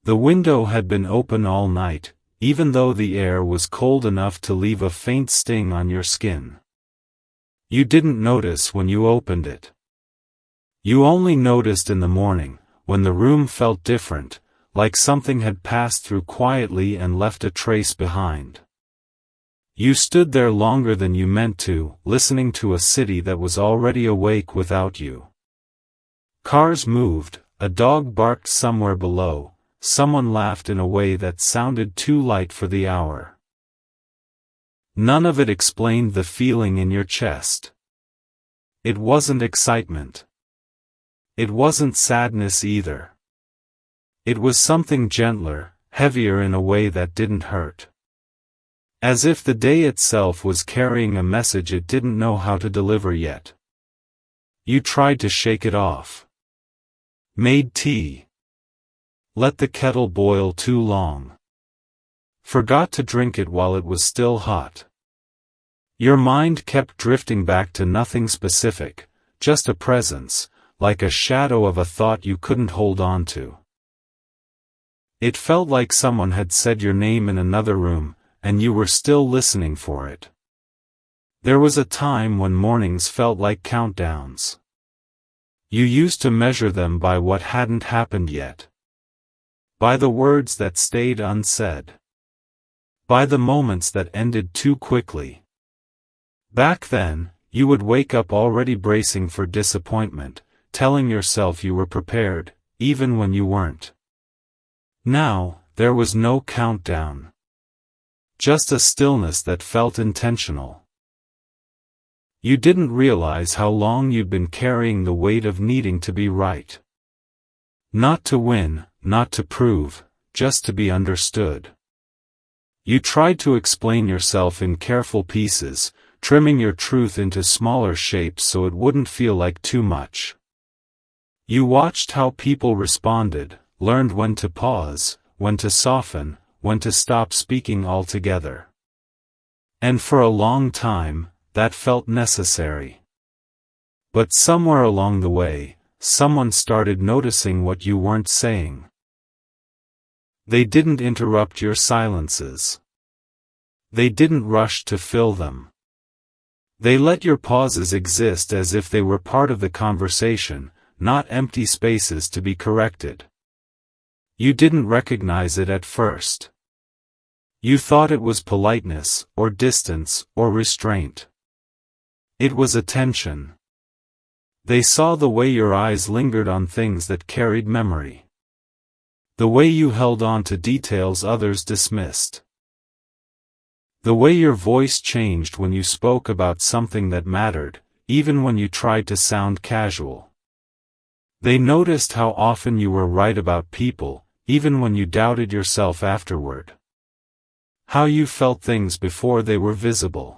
The window had been open all night, even though the air was cold enough to leave a faint sting on your skin. You didn't notice when you opened it. You only noticed in the morning, when the room felt different, like something had passed through quietly and left a trace behind. You stood there longer than you meant to, listening to a city that was already awake without you. Cars moved, a dog barked somewhere below, someone laughed in a way that sounded too light for the hour. None of it explained the feeling in your chest. It wasn't excitement. It wasn't sadness either. It was something gentler, heavier in a way that didn't hurt. As if the day itself was carrying a message it didn't know how to deliver yet. You tried to shake it off. Made tea. Let the kettle boil too long. Forgot to drink it while it was still hot. Your mind kept drifting back to nothing specific, just a presence, like a shadow of a thought you couldn't hold on to. It felt like someone had said your name in another room, and you were still listening for it. There was a time when mornings felt like countdowns. You used to measure them by what hadn't happened yet. By the words that stayed unsaid. By the moments that ended too quickly. Back then, you would wake up already bracing for disappointment, telling yourself you were prepared, even when you weren't. Now, there was no countdown. Just a stillness that felt intentional. You didn't realize how long you'd been carrying the weight of needing to be right. Not to win, not to prove, just to be understood. You tried to explain yourself in careful pieces, trimming your truth into smaller shapes so it wouldn't feel like too much. You watched how people responded, learned when to pause, when to soften, when to stop speaking altogether. And for a long time, that felt necessary. But somewhere along the way, someone started noticing what you weren't saying. They didn't interrupt your silences. They didn't rush to fill them. They let your pauses exist as if they were part of the conversation, not empty spaces to be corrected. You didn't recognize it at first. You thought it was politeness, or distance, or restraint. It was attention. They saw the way your eyes lingered on things that carried memory. The way you held on to details others dismissed. The way your voice changed when you spoke about something that mattered, even when you tried to sound casual. They noticed how often you were right about people, even when you doubted yourself afterward. How you felt things before they were visible.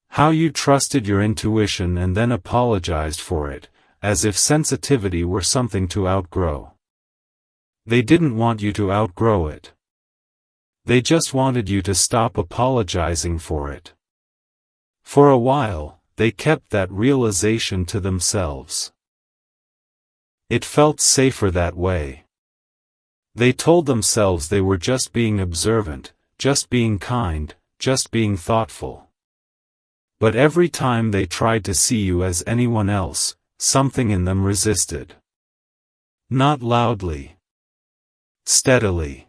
How you trusted your intuition and then apologized for it, as if sensitivity were something to outgrow. They didn't want you to outgrow it. They just wanted you to stop apologizing for it. For a while, they kept that realization to themselves. It felt safer that way. They told themselves they were just being observant, just being kind, just being thoughtful. But every time they tried to see you as anyone else, something in them resisted. Not loudly. Steadily.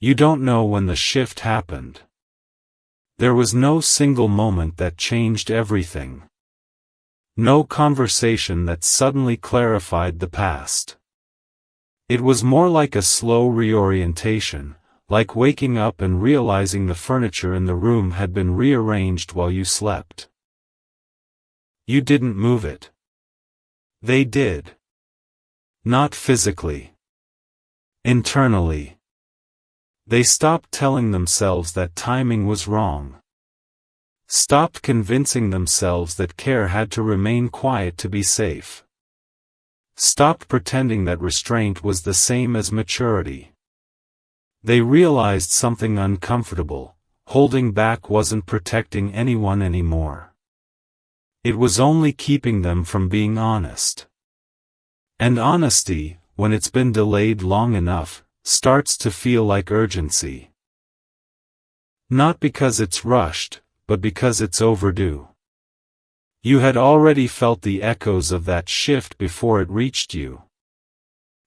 You don't know when the shift happened. There was no single moment that changed everything. No conversation that suddenly clarified the past. It was more like a slow reorientation, like waking up and realizing the furniture in the room had been rearranged while you slept. You didn't move it. They did. Not physically. Internally. They stopped telling themselves that timing was wrong. Stopped convincing themselves that care had to remain quiet to be safe. Stopped pretending that restraint was the same as maturity. They realized something uncomfortable: holding back wasn't protecting anyone anymore. It was only keeping them from being honest. And honesty, when it's been delayed long enough, starts to feel like urgency. Not because it's rushed, but because it's overdue. You had already felt the echoes of that shift before it reached you.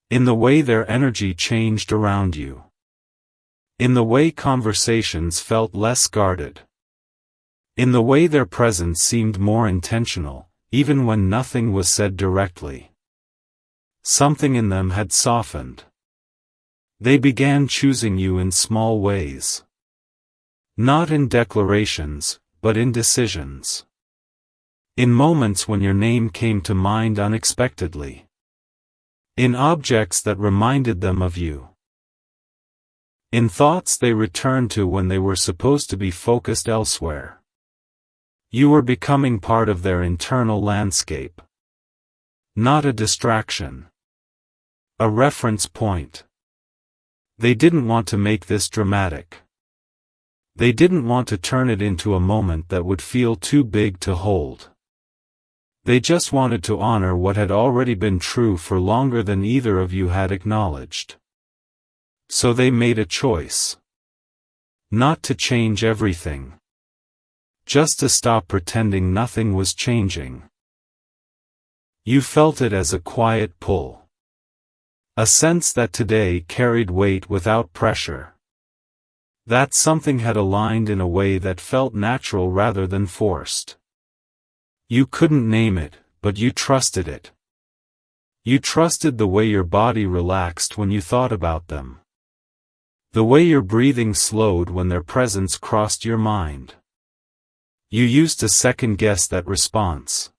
In the way their energy changed around you. In the way conversations felt less guarded. In the way their presence seemed more intentional, even when nothing was said directly. Something in them had softened. They began choosing you in small ways. Not in declarations, but in decisions. In moments when your name came to mind unexpectedly. In objects that reminded them of you. In thoughts they returned to when they were supposed to be focused elsewhere. You were becoming part of their internal landscape. Not a distraction. A reference point. They didn't want to make this dramatic. They didn't want to turn it into a moment that would feel too big to hold. They just wanted to honor what had already been true for longer than either of you had acknowledged. So they made a choice. Not to change everything. Just to stop pretending nothing was changing. You felt it as a quiet pull. A sense that today carried weight without pressure. That something had aligned in a way that felt natural rather than forced. You couldn't name it, but you trusted it. You trusted the way your body relaxed when you thought about them. The way your breathing slowed when their presence crossed your mind. You used to second-guess that response.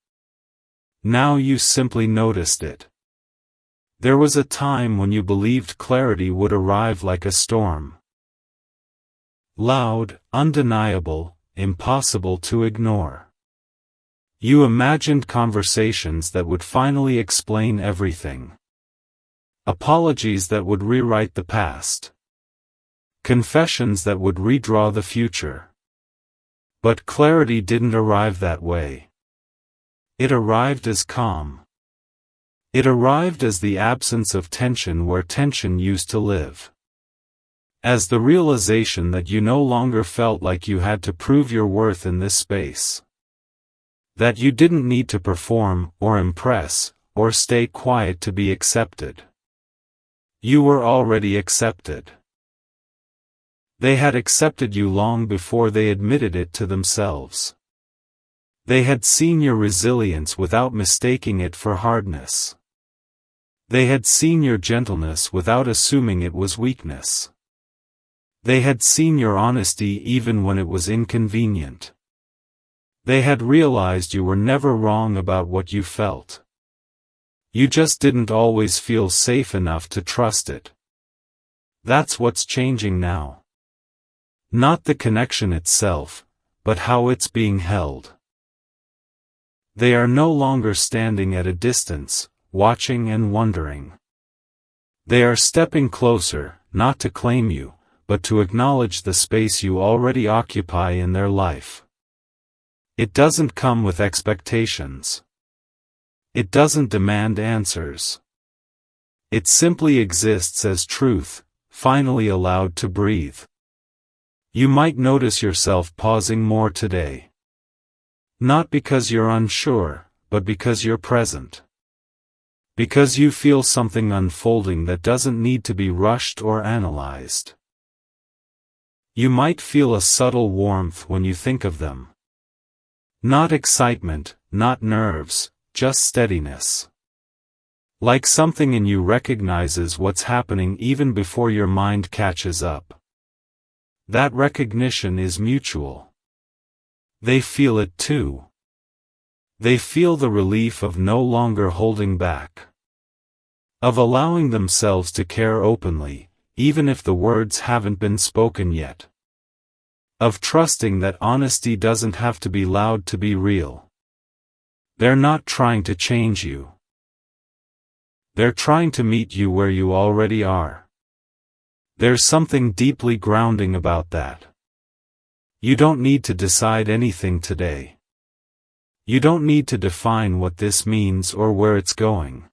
Now you simply noticed it. There was a time when you believed clarity would arrive like a storm. Loud, undeniable, impossible to ignore. You imagined conversations that would finally explain everything. Apologies that would rewrite the past. Confessions that would redraw the future. But clarity didn't arrive that way. It arrived as calm. It arrived as the absence of tension where tension used to live. As the realization that you no longer felt like you had to prove your worth in this space. That you didn't need to perform, or impress, or stay quiet to be accepted. You were already accepted. They had accepted you long before they admitted it to themselves. They had seen your resilience without mistaking it for hardness. They had seen your gentleness without assuming it was weakness. They had seen your honesty even when it was inconvenient. They had realized you were never wrong about what you felt. You just didn't always feel safe enough to trust it. That's what's changing now. Not the connection itself, but how it's being held. They are no longer standing at a distance, watching and wondering. They are stepping closer, not to claim you, but to acknowledge the space you already occupy in their life. It doesn't come with expectations. It doesn't demand answers. It simply exists as truth, finally allowed to breathe. You might notice yourself pausing more today. Not because you're unsure, but because you're present. Because you feel something unfolding that doesn't need to be rushed or analyzed. You might feel a subtle warmth when you think of them. Not excitement, not nerves, just steadiness. Like something in you recognizes what's happening even before your mind catches up. That recognition is mutual. They feel it too. They feel the relief of no longer holding back. Of allowing themselves to care openly, even if the words haven't been spoken yet. Of trusting that honesty doesn't have to be loud to be real. They're not trying to change you. They're trying to meet you where you already are. There's something deeply grounding about that. You don't need to decide anything today. You don't need to define what this means or where it's going.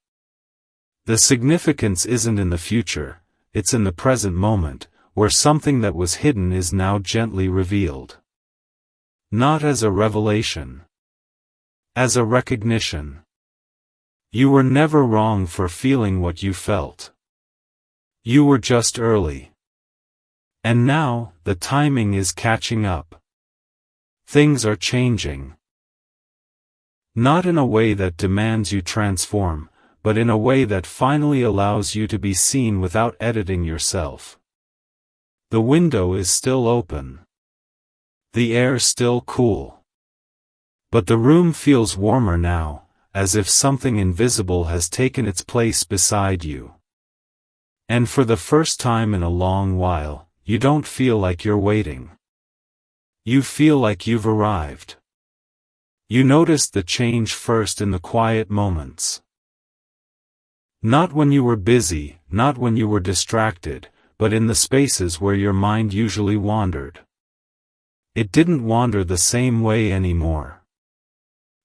The significance isn't in the future, it's in the present moment, where something that was hidden is now gently revealed. Not as a revelation. As a recognition. You were never wrong for feeling what you felt. You were just early. And now, the timing is catching up. Things are changing. Not in a way that demands you transform, but in a way that finally allows you to be seen without editing yourself. The window is still open. The air still cool. But the room feels warmer now, as if something invisible has taken its place beside you. And for the first time in a long while, you don't feel like you're waiting. You feel like you've arrived. You noticed the change first in the quiet moments. Not when you were busy, not when you were distracted, but in the spaces where your mind usually wandered. It didn't wander the same way anymore.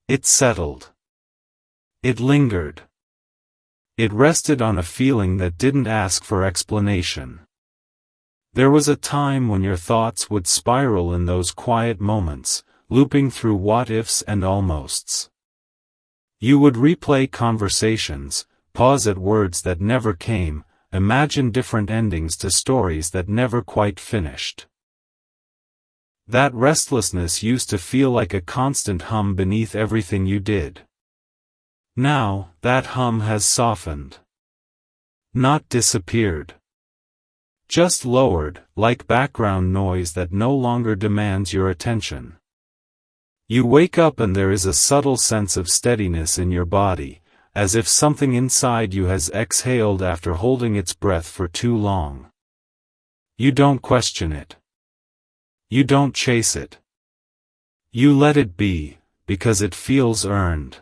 It settled. It lingered. It rested on a feeling that didn't ask for explanation. There was a time when your thoughts would spiral in those quiet moments, looping through what-ifs and almosts. You would replay conversations, pause at words that never came, imagine different endings to stories that never quite finished. That restlessness used to feel like a constant hum beneath everything you did. Now, that hum has softened. Not disappeared. Just lowered, like background noise that no longer demands your attention. You wake up and there is a subtle sense of steadiness in your body, as if something inside you has exhaled after holding its breath for too long. You don't question it. You don't chase it. You let it be, because it feels earned.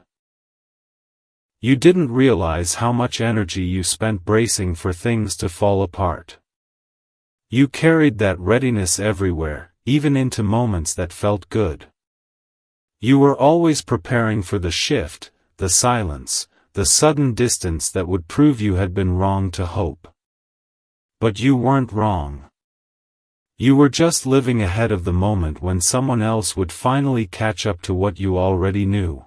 You didn't realize how much energy you spent bracing for things to fall apart. You carried that readiness everywhere, even into moments that felt good. You were always preparing for the shift, the silence, the sudden distance that would prove you had been wrong to hope. But you weren't wrong. You were just living ahead of the moment when someone else would finally catch up to what you already knew.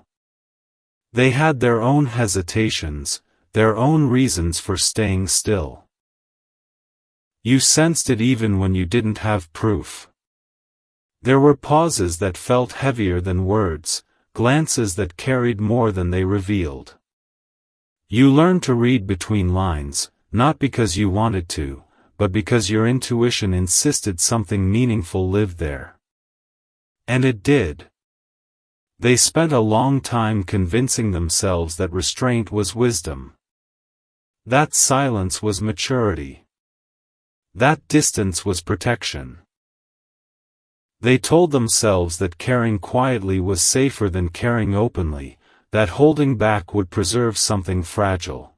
They had their own hesitations, their own reasons for staying still. You sensed it even when you didn't have proof. There were pauses that felt heavier than words, glances that carried more than they revealed. You learned to read between lines, not because you wanted to, but because your intuition insisted something meaningful lived there. And it did. They spent a long time convincing themselves that restraint was wisdom. That silence was maturity. That distance was protection. They told themselves that caring quietly was safer than caring openly, that holding back would preserve something fragile.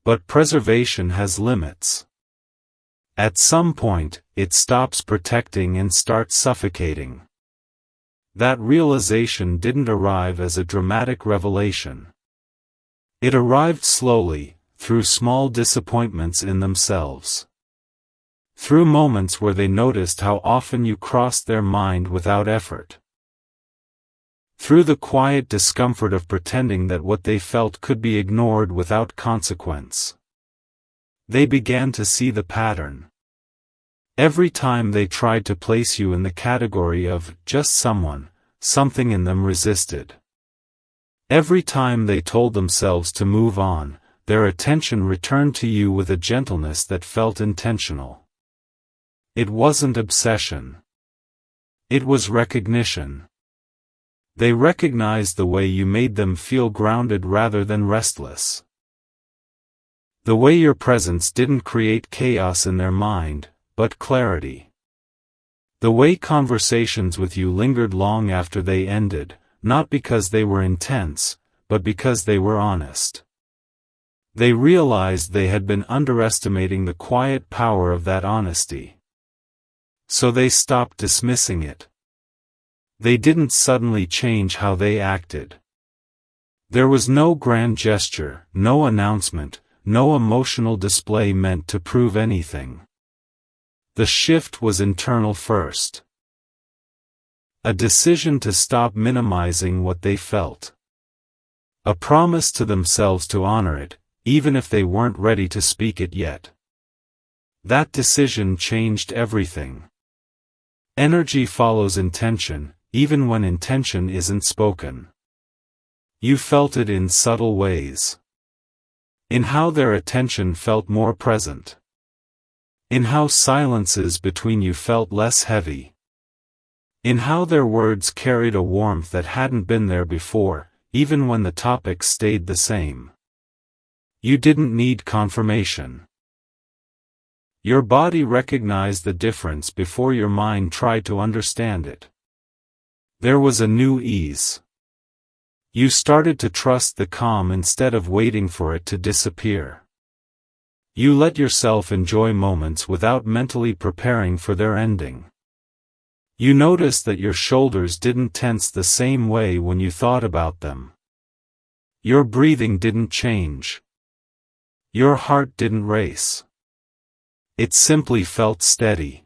But preservation has limits. At some point, it stops protecting and starts suffocating. That realization didn't arrive as a dramatic revelation. It arrived slowly, through small disappointments in themselves. Through moments where they noticed how often you crossed their mind without effort. Through the quiet discomfort of pretending that what they felt could be ignored without consequence. They began to see the pattern. Every time they tried to place you in the category of just someone, something in them resisted. Every time they told themselves to move on, their attention returned to you with a gentleness that felt intentional. It wasn't obsession. It was recognition. They recognized the way you made them feel grounded rather than restless. The way your presence didn't create chaos in their mind, but clarity. The way conversations with you lingered long after they ended, not because they were intense, but because they were honest. They realized they had been underestimating the quiet power of that honesty. So they stopped dismissing it. They didn't suddenly change how they acted. There was no grand gesture, no announcement, no emotional display meant to prove anything. The shift was internal first. A decision to stop minimizing what they felt. A promise to themselves to honor it, even if they weren't ready to speak it yet. That decision changed everything. Energy follows intention, even when intention isn't spoken. You felt it in subtle ways. In how their attention felt more present. In how silences between you felt less heavy. In how their words carried a warmth that hadn't been there before, even when the topic stayed the same. You didn't need confirmation. Your body recognized the difference before your mind tried to understand it. There was a new ease. You started to trust the calm instead of waiting for it to disappear. You let yourself enjoy moments without mentally preparing for their ending. You noticed that your shoulders didn't tense the same way when you thought about them. Your breathing didn't change. Your heart didn't race. It simply felt steady.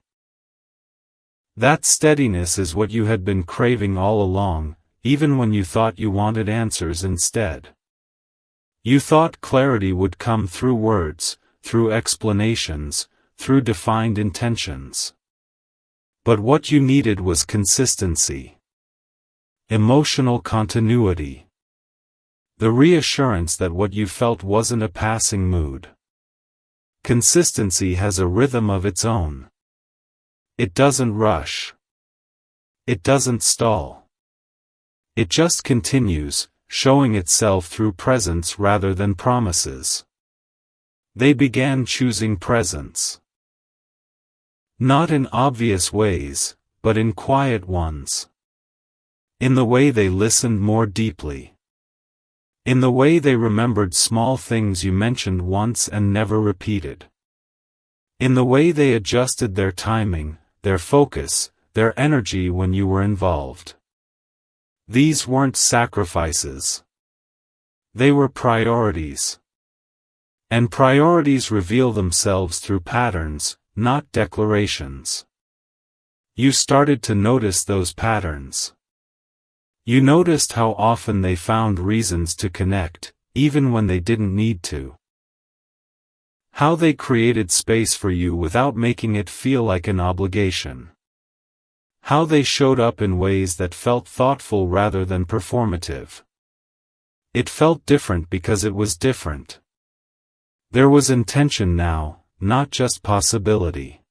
That steadiness is what you had been craving all along, even when you thought you wanted answers instead. You thought clarity would come through words, through explanations, through defined intentions. But what you needed was consistency. Emotional continuity. The reassurance that what you felt wasn't a passing mood. Consistency has a rhythm of its own. It doesn't rush. It doesn't stall. It just continues, showing itself through presence rather than promises. They began choosing presence. Not in obvious ways, but in quiet ones. In the way they listened more deeply. In the way they remembered small things you mentioned once and never repeated. In the way they adjusted their timing, their focus, their energy when you were involved. These weren't sacrifices. They were priorities. And priorities reveal themselves through patterns, not declarations. You started to notice those patterns. You noticed how often they found reasons to connect, even when they didn't need to. How they created space for you without making it feel like an obligation. How they showed up in ways that felt thoughtful rather than performative. It felt different because it was different. There was intention now, not just possibility.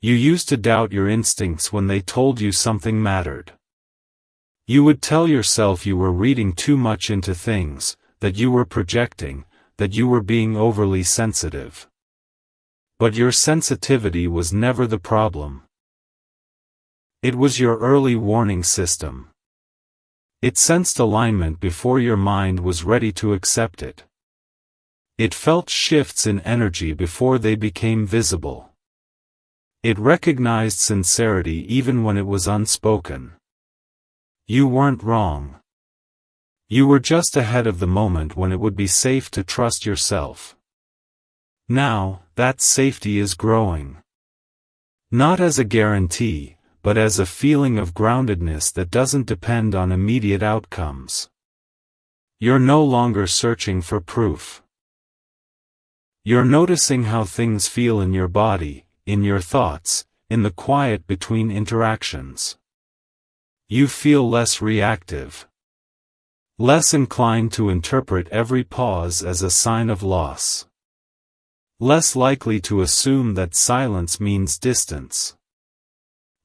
You used to doubt your instincts when they told you something mattered. You would tell yourself you were reading too much into things, that you were projecting, that you were being overly sensitive. But your sensitivity was never the problem. It was your early warning system. It sensed alignment before your mind was ready to accept it. It felt shifts in energy before they became visible. It recognized sincerity even when it was unspoken. You weren't wrong. You were just ahead of the moment when it would be safe to trust yourself. Now, that safety is growing. Not as a guarantee, but as a feeling of groundedness that doesn't depend on immediate outcomes. You're no longer searching for proof. You're noticing how things feel in your body, in your thoughts, in the quiet between interactions. You feel less reactive. Less inclined to interpret every pause as a sign of loss. Less likely to assume that silence means distance.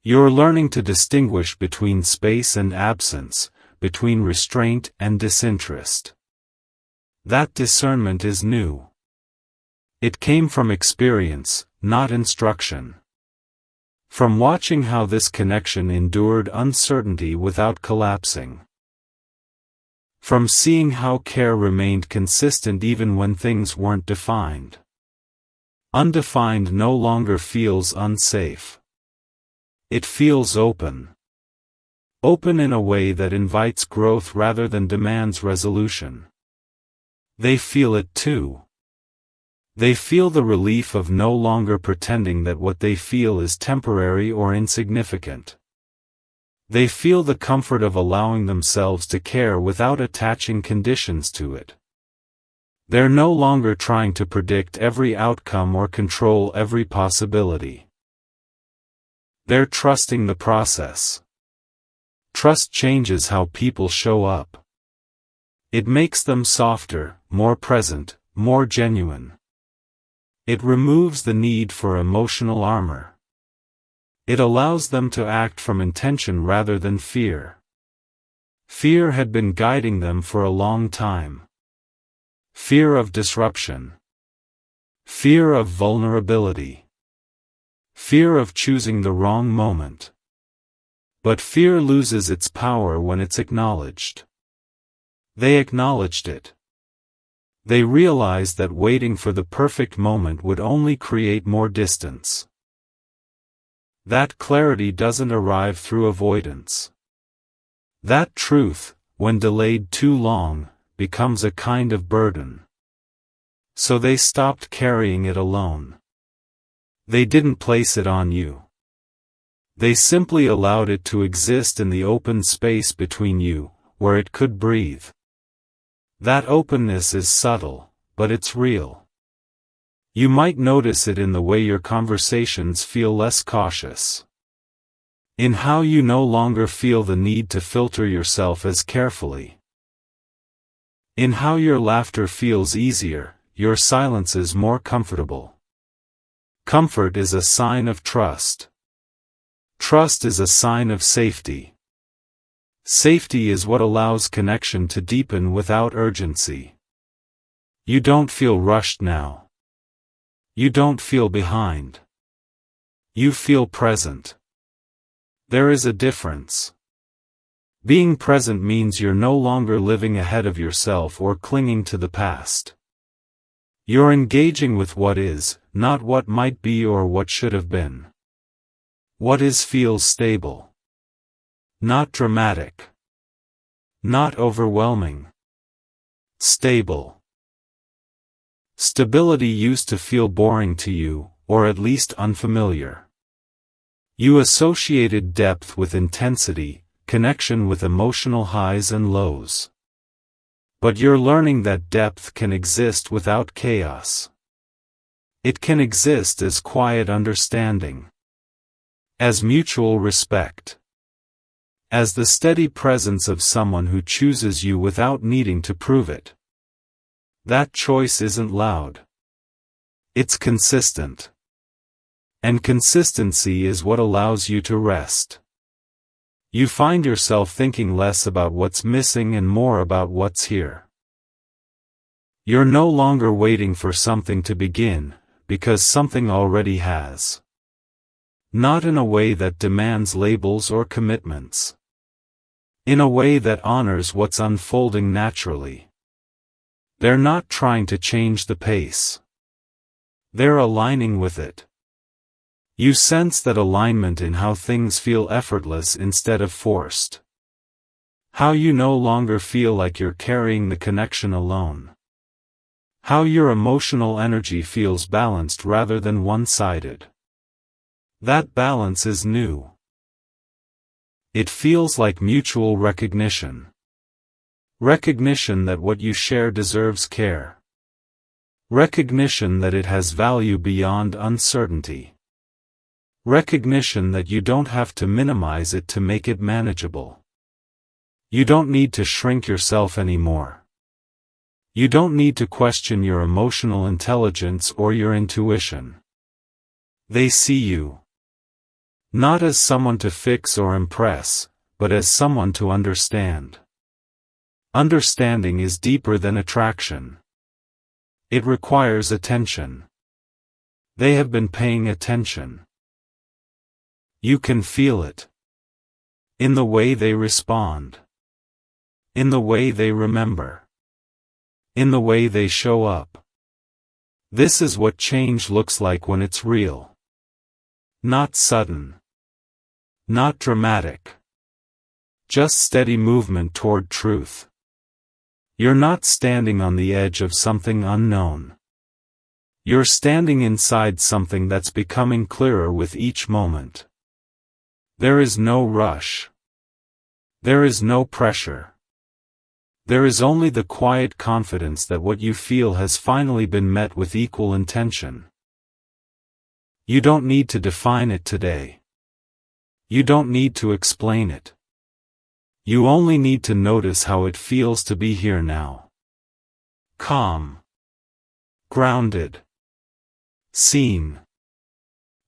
You're learning to distinguish between space and absence, between restraint and disinterest. That discernment is new. It came from experience, not instruction. From watching how this connection endured uncertainty without collapsing. From seeing how care remained consistent even when things weren't defined. Undefined no longer feels unsafe. It feels open. Open in a way that invites growth rather than demands resolution. They feel it too. They feel the relief of no longer pretending that what they feel is temporary or insignificant. They feel the comfort of allowing themselves to care without attaching conditions to it. They're no longer trying to predict every outcome or control every possibility. They're trusting the process. Trust changes how people show up. It makes them softer, more present, more genuine. It removes the need for emotional armor. It allows them to act from intention rather than fear. Fear had been guiding them for a long time. Fear of disruption. Fear of vulnerability. Fear of choosing the wrong moment. But fear loses its power when it's acknowledged. They acknowledged it. They realized that waiting for the perfect moment would only create more distance. That clarity doesn't arrive through avoidance. That truth, when delayed too long, becomes a kind of burden. So they stopped carrying it alone. They didn't place it on you. They simply allowed it to exist in the open space between you, where it could breathe. That openness is subtle, but it's real. You might notice it in the way your conversations feel less cautious. In how you no longer feel the need to filter yourself as carefully. In how your laughter feels easier, your silence is more comfortable. Comfort is a sign of trust. Trust is a sign of safety. Safety is what allows connection to deepen without urgency. You don't feel rushed now. You don't feel behind. You feel present. There is a difference. Being present means you're no longer living ahead of yourself or clinging to the past. You're engaging with what is, not what might be or what should have been. What is feels stable. Not dramatic. Not overwhelming. Stable. Stability used to feel boring to you, or at least unfamiliar. You associated depth with intensity, connection with emotional highs and lows. But you're learning that depth can exist without chaos. It can exist as quiet understanding. As mutual respect. As the steady presence of someone who chooses you without needing to prove it. That choice isn't loud. It's consistent. And consistency is what allows you to rest. You find yourself thinking less about what's missing and more about what's here. You're no longer waiting for something to begin, because something already has. Not in a way that demands labels or commitments. In a way that honors what's unfolding naturally. They're not trying to change the pace. They're aligning with it. You sense that alignment in how things feel effortless instead of forced. How you no longer feel like you're carrying the connection alone. How your emotional energy feels balanced rather than one-sided. That balance is new. It feels like mutual recognition. Recognition that what you share deserves care. Recognition that it has value beyond uncertainty. Recognition that you don't have to minimize it to make it manageable. You don't need to shrink yourself anymore. You don't need to question your emotional intelligence or your intuition. They see you. Not as someone to fix or impress, but as someone to understand. Understanding is deeper than attraction. It requires attention. They have been paying attention. You can feel it. In the way they respond. In the way they remember. In the way they show up. This is what change looks like when it's real. Not sudden. Not dramatic. Just steady movement toward truth. You're not standing on the edge of something unknown. You're standing inside something that's becoming clearer with each moment. There is no rush. There is no pressure. There is only the quiet confidence that what you feel has finally been met with equal intention. You don't need to define it today. You don't need to explain it. You only need to notice how it feels to be here now. Calm. Grounded. Seen.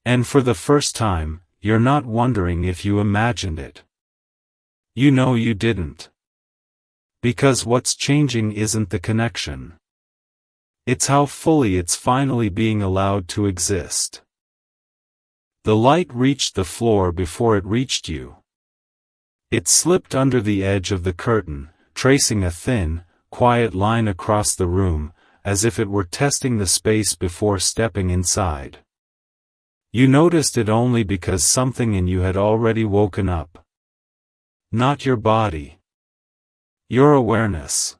And for the first time, you're not wondering if you imagined it. You know you didn't. Because what's changing isn't the connection. It's how fully it's finally being allowed to exist. The light reached the floor before it reached you. It slipped under the edge of the curtain, tracing a thin, quiet line across the room, as if it were testing the space before stepping inside. You noticed it only because something in you had already woken up. Not your body. Your awareness.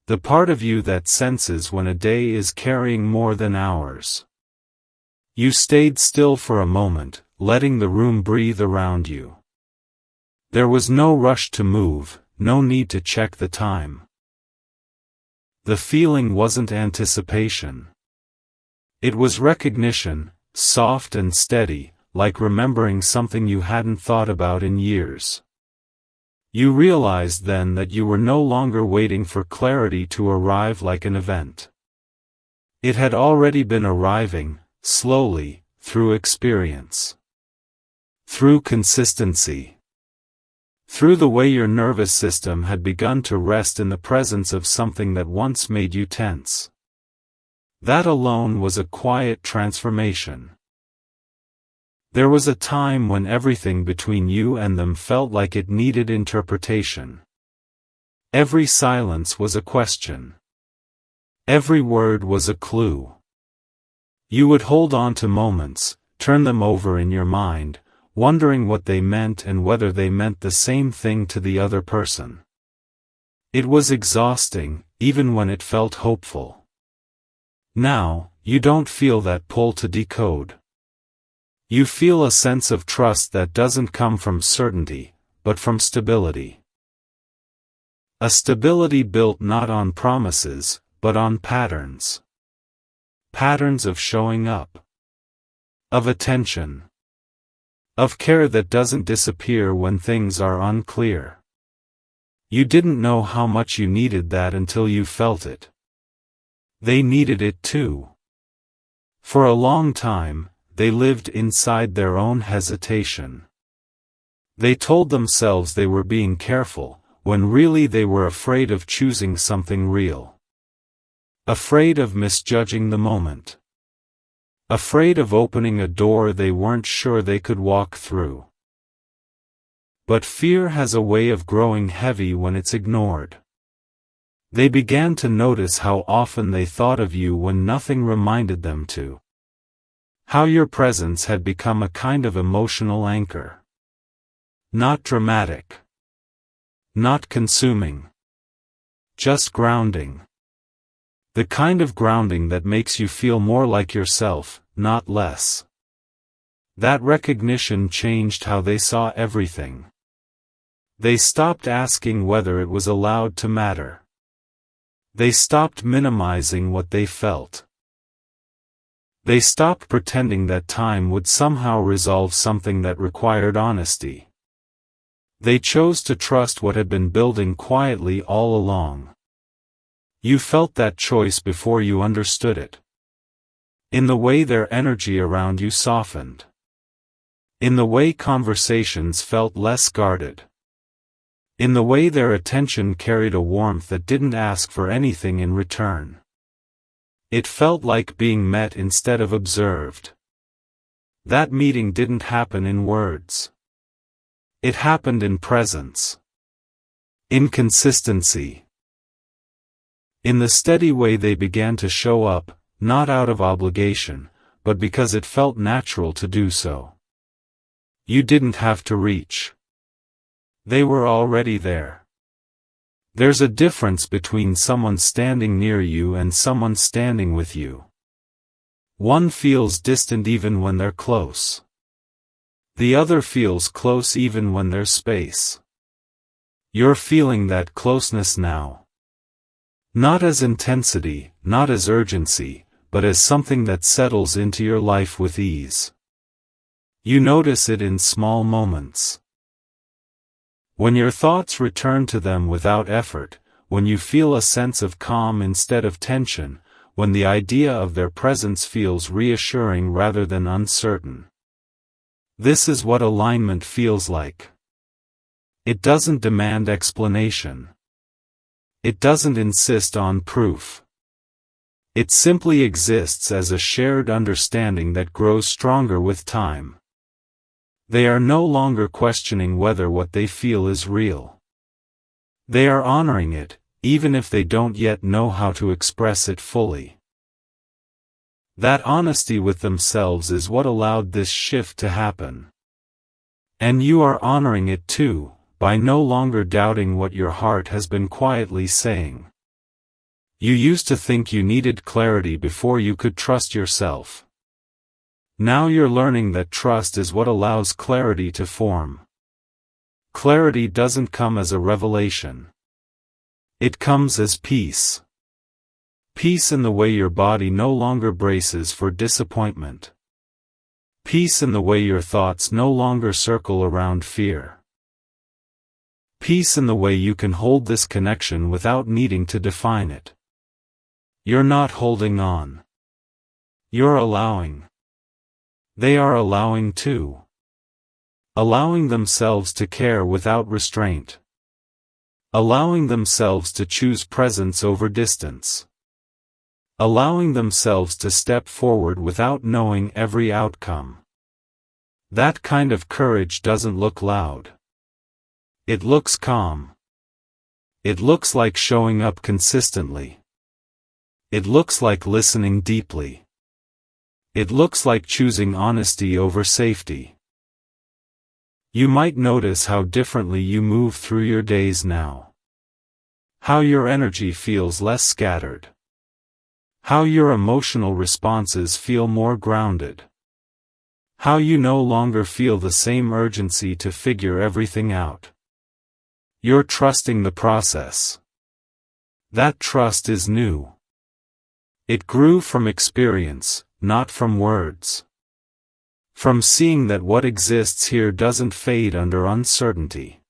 The part of you that senses when a day is carrying more than hours. You stayed still for a moment, letting the room breathe around you. There was no rush to move, no need to check the time. The feeling wasn't anticipation. It was recognition, soft and steady, like remembering something you hadn't thought about in years. You realized then that you were no longer waiting for clarity to arrive like an event. It had already been arriving, slowly, through experience. Through consistency. Through the way your nervous system had begun to rest in the presence of something that once made you tense. That alone was a quiet transformation. There was a time when everything between you and them felt like it needed interpretation. Every silence was a question. Every word was a clue. You would hold on to moments, turn them over in your mind, wondering what they meant and whether they meant the same thing to the other person. It was exhausting, even when it felt hopeful. Now, you don't feel that pull to decode. You feel a sense of trust that doesn't come from certainty, but from stability. A stability built not on promises, but on patterns. Patterns of showing up. Of attention. Of care that doesn't disappear when things are unclear. You didn't know how much you needed that until you felt it. They needed it too. For a long time, they lived inside their own hesitation. They told themselves they were being careful, when really they were afraid of choosing something real. Afraid of misjudging the moment. Afraid of opening a door they weren't sure they could walk through. But fear has a way of growing heavy when it's ignored. They began to notice how often they thought of you when nothing reminded them to. How your presence had become a kind of emotional anchor. Not dramatic. Not consuming. Just grounding. The kind of grounding that makes you feel more like yourself, not less. That recognition changed how they saw everything. They stopped asking whether it was allowed to matter. They stopped minimizing what they felt. They stopped pretending that time would somehow resolve something that required honesty. They chose to trust what had been building quietly all along. You felt that choice before you understood it. In the way their energy around you softened. In the way conversations felt less guarded. In the way their attention carried a warmth that didn't ask for anything in return. It felt like being met instead of observed. That meeting didn't happen in words. It happened in presence. In consistency. In the steady way they began to show up, not out of obligation, but because it felt natural to do so. You didn't have to reach. They were already there. There's a difference between someone standing near you and someone standing with you. One feels distant even when they're close. The other feels close even when there's space. You're feeling that closeness now. Not as intensity, not as urgency, but as something that settles into your life with ease. You notice it in small moments. When your thoughts return to them without effort, when you feel a sense of calm instead of tension, when the idea of their presence feels reassuring rather than uncertain. This is what alignment feels like. It doesn't demand explanation. It doesn't insist on proof. It simply exists as a shared understanding that grows stronger with time. They are no longer questioning whether what they feel is real. They are honoring it, even if they don't yet know how to express it fully. That honesty with themselves is what allowed this shift to happen. And you are honoring it too, by no longer doubting what your heart has been quietly saying. You used to think you needed clarity before you could trust yourself. Now you're learning that trust is what allows clarity to form. Clarity doesn't come as a revelation. It comes as peace. Peace in the way your body no longer braces for disappointment. Peace in the way your thoughts no longer circle around fear. Peace in the way you can hold this connection without needing to define it. You're not holding on. You're allowing. They are allowing too. Allowing themselves to care without restraint. Allowing themselves to choose presence over distance. Allowing themselves to step forward without knowing every outcome. That kind of courage doesn't look loud. It looks calm. It looks like showing up consistently. It looks like listening deeply. It looks like choosing honesty over safety. You might notice how differently you move through your days now. How your energy feels less scattered. How your emotional responses feel more grounded. How you no longer feel the same urgency to figure everything out. You're trusting the process. That trust is new. It grew from experience, not from words. From seeing that what exists here doesn't fade under uncertainty.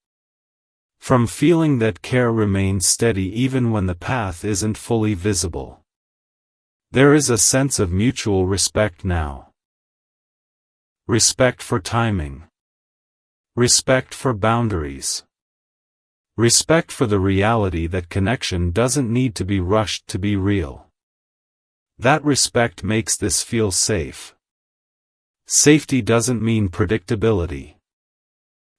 From feeling that care remains steady even when the path isn't fully visible. There is a sense of mutual respect now. Respect for timing. Respect for boundaries. Respect for the reality that connection doesn't need to be rushed to be real. That respect makes this feel safe. Safety doesn't mean predictability.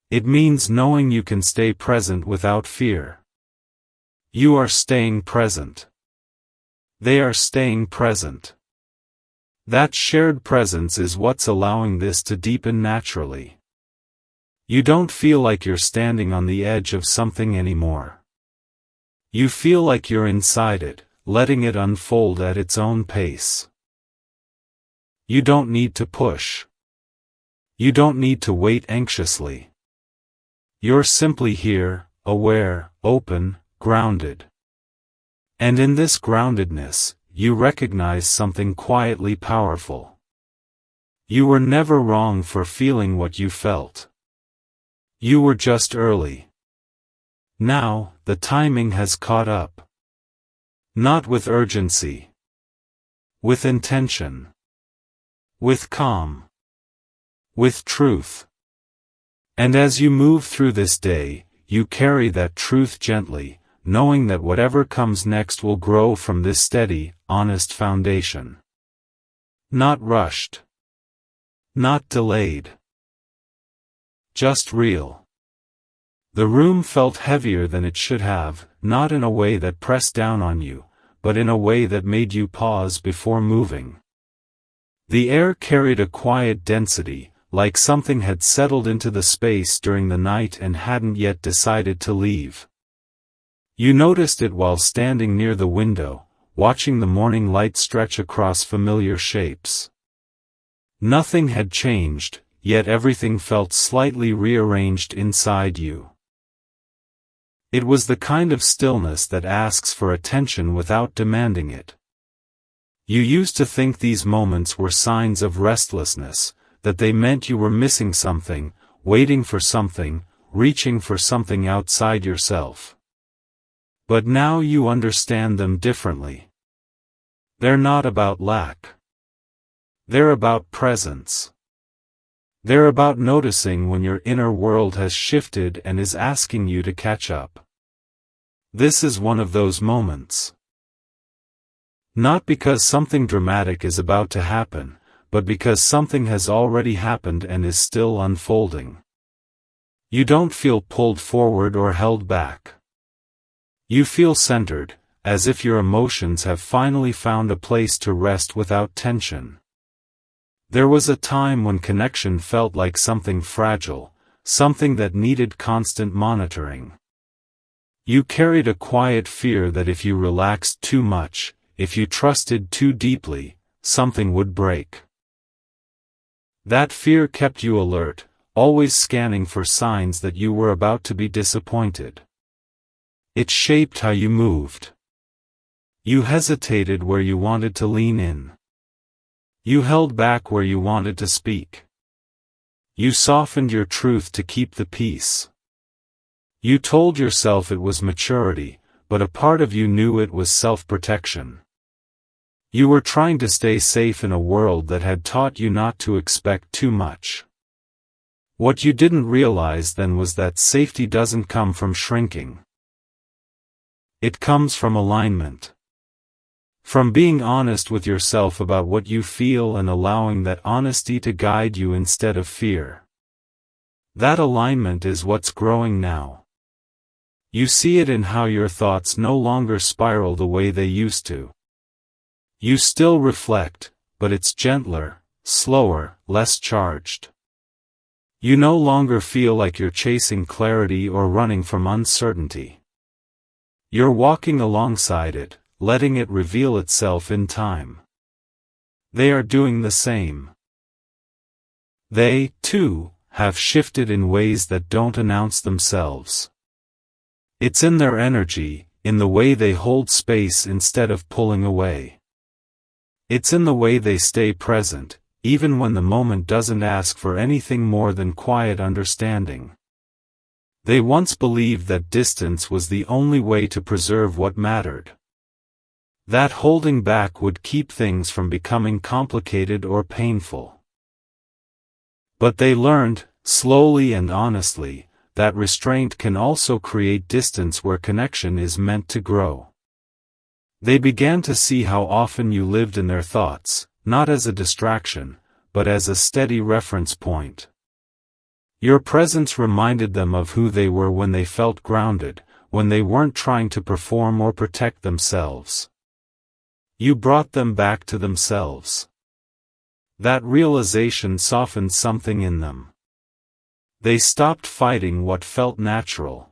It means knowing you can stay present without fear. You are staying present. They are staying present. That shared presence is what's allowing this to deepen naturally. You don't feel like you're standing on the edge of something anymore. You feel like you're inside it, letting it unfold at its own pace. You don't need to push. You don't need to wait anxiously. You're simply here, aware, open, grounded. And in this groundedness, you recognize something quietly powerful. You were never wrong for feeling what you felt. You were just early. Now, the timing has caught up. Not with urgency. With intention. With calm. With truth. And as you move through this day, you carry that truth gently, knowing that whatever comes next will grow from this steady, honest foundation. Not rushed. Not delayed. Just real. The room felt heavier than it should have, not in a way that pressed down on you, but in a way that made you pause before moving. The air carried a quiet density, like something had settled into the space during the night and hadn't yet decided to leave. You noticed it while standing near the window, watching the morning light stretch across familiar shapes. Nothing had changed, yet everything felt slightly rearranged inside you. It was the kind of stillness that asks for attention without demanding it. You used to think these moments were signs of restlessness, that they meant you were missing something, waiting for something, reaching for something outside yourself. But now you understand them differently. They're not about lack. They're about presence. They're about noticing when your inner world has shifted and is asking you to catch up. This is one of those moments. Not because something dramatic is about to happen, but because something has already happened and is still unfolding. You don't feel pulled forward or held back. You feel centered, as if your emotions have finally found a place to rest without tension. There was a time when connection felt like something fragile, something that needed constant monitoring. You carried a quiet fear that if you relaxed too much, if you trusted too deeply, something would break. That fear kept you alert, always scanning for signs that you were about to be disappointed. It shaped how you moved. You hesitated where you wanted to lean in. You held back where you wanted to speak. You softened your truth to keep the peace. You told yourself it was maturity, but a part of you knew it was self-protection. You were trying to stay safe in a world that had taught you not to expect too much. What you didn't realize then was that safety doesn't come from shrinking. It comes from alignment. From being honest with yourself about what you feel and allowing that honesty to guide you instead of fear. That alignment is what's growing now. You see it in how your thoughts no longer spiral the way they used to. You still reflect, but it's gentler, slower, less charged. You no longer feel like you're chasing clarity or running from uncertainty. You're walking alongside it, letting it reveal itself in time. They are doing the same. They, too, have shifted in ways that don't announce themselves. It's in their energy, in the way they hold space instead of pulling away. It's in the way they stay present, even when the moment doesn't ask for anything more than quiet understanding. They once believed that distance was the only way to preserve what mattered. That holding back would keep things from becoming complicated or painful. But they learned, slowly and honestly, that restraint can also create distance where connection is meant to grow. They began to see how often you lived in their thoughts, not as a distraction, but as a steady reference point. Your presence reminded them of who they were when they felt grounded, when they weren't trying to perform or protect themselves. You brought them back to themselves. That realization softened something in them. They stopped fighting what felt natural.